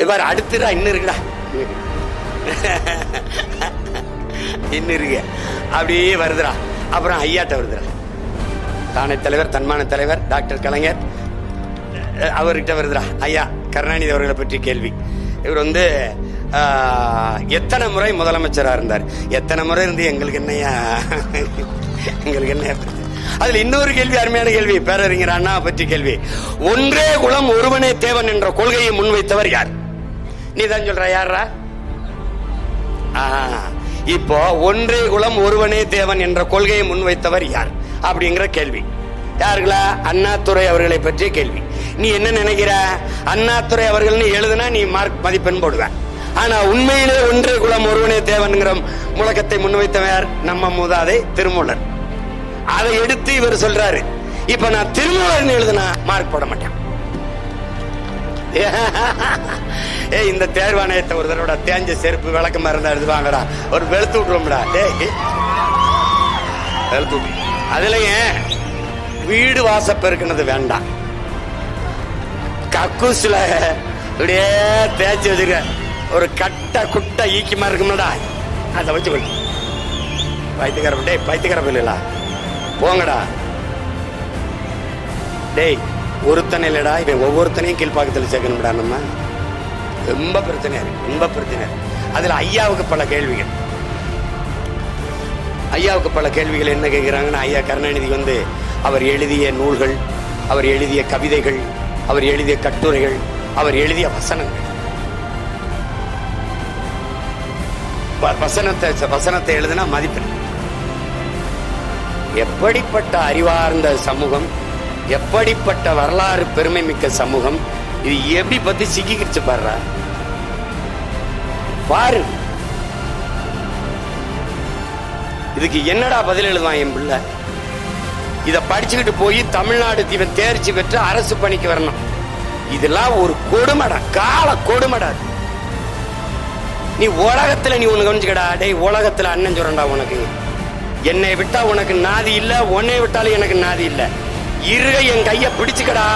இவர் அடுத்துடா இன்னும் இருக்குடா இன்னும் இருக்கு அப்படியே வருதுடா. அப்புறம் ஐயாட்ட வருதுடா. தானே தலைவர், தன்மான தலைவர் டாக்டர் கலைஞர் அவர்கிட்ட வருதுடா. ஐயா கருணாநிதி அவர்களை பற்றி கேள்வி. இவர் எத்தனை முறை முதலமைச்சரா இருந்தார்? எத்தனை முறை இருந்து எங்களுக்கு என்னையா எங்களுக்கு என்ன? அதுல இன்னொரு கேள்வி, அருமையான கேள்வி, பேரறிஞர் அண்ணா பற்றி கேள்வி. ஒன்றே குலம் ஒருவனே தேவன் என்ற கொள்கையை முன்வைத்தவர் யார்? நீ தான் சொல்ற யாரா? இப்போ ஒன்றே குலம் ஒருவனே தேவன் என்ற கொள்கையை முன்வைத்தவர் யார் அப்படிங்கிற கேள்வி. யாருங்களா? அண்ணாதுரை அவர்களை பற்றிய கேள்வி. நீ என்ன நினைக்கிற? அண்ணாதுரை அவர்கள் எழுதுனா நீ மார்க் மதிப்பெண் போடுவ. ஆனா உண்மையிலே ஒன்றே குலம் ஒருவனே தேவன்கிற முழக்கத்தை முன்வைத்தவர் நம்ம மூதாதை திருமூலர். அதை எடுத்து இவர் சொல்றாரு. இப்ப நான் திருமூலர் எழுதுனா மார்க் போட மாட்டேன். இந்த தேர்வாணையத்தை ஒரு தடவை தேஞ்ச செருப்பு விளக்கமா இருந்தா எடுத்து வாங்கடா, ஒரு வெளுத்து விட்டுருவோம்டா. வெளுத்து விட்டு அதுலயும் வீடு வாசப்பெருக்குனது வேண்டாம். கக்கூஸ்ல இப்படியே தேய்ச்சி வச்சுக்க ஒரு கட்ட குட்ட ஈக்கிமா இருக்கும்டா, அதை வச்சு பைத்தியக்காரப்ப. டேய் பைத்தியக்காரப்ப இல்லையா, போங்கடா. டேய் ஒருத்தனை இல்லடா, இவன் ஒவ்வொருத்தனையும் கீழ்பாக்கத்தில் சேர்க்கணும்டா. நம்ம ரொம்ப பிரச்சனையா இருக்கு, ரொம்ப பிரச்சனை. அதுல ஐயாவுக்கு பல கேள்விகள். ஐயாவுக்கு பல கேள்விகள் என்ன கேட்கிறாங்கன்னா, ஐயா கருணாநிதி அவர் எழுதிய நூல்கள், அவர் எழுதிய கவிதைகள், அவர் எழுதிய கட்டுரைகள், அவர் எழுதிய வசனங்கள், வசனத்தை எழுதுனா மதிப்பெண். எப்படிப்பட்ட அறிவார்ந்த சமூகம், எப்படிப்பட்ட வரலாறு பெருமை மிக்க சமூகம், இது எப்படி பத்தி சிக்கிக்கிச்சு பாரு. இதுக்கு என்னடா பதில் எழுதுவான் என் பிள்ளை? இத படிச்சுக்கிட்டு போய் தமிழ்நாடு இவன் தேர்ச்சி பெற்று அரசு பணிக்கு வரணும். இதெல்லாம் ஒரு கொடுமடா, கால கொடுமடா. நீ உலகத்துல நீ ஒண்ணு கவனிச்சுக்கடா. டேய் உலகத்துல அண்ணன் சொல்றா, உனக்கு என்னை விட்டா உனக்கு நாதி இல்ல, உன்னை விட்டாலும் எனக்கு நாதி இல்ல. இருக என் கைய பிடிச்சுக்கடா.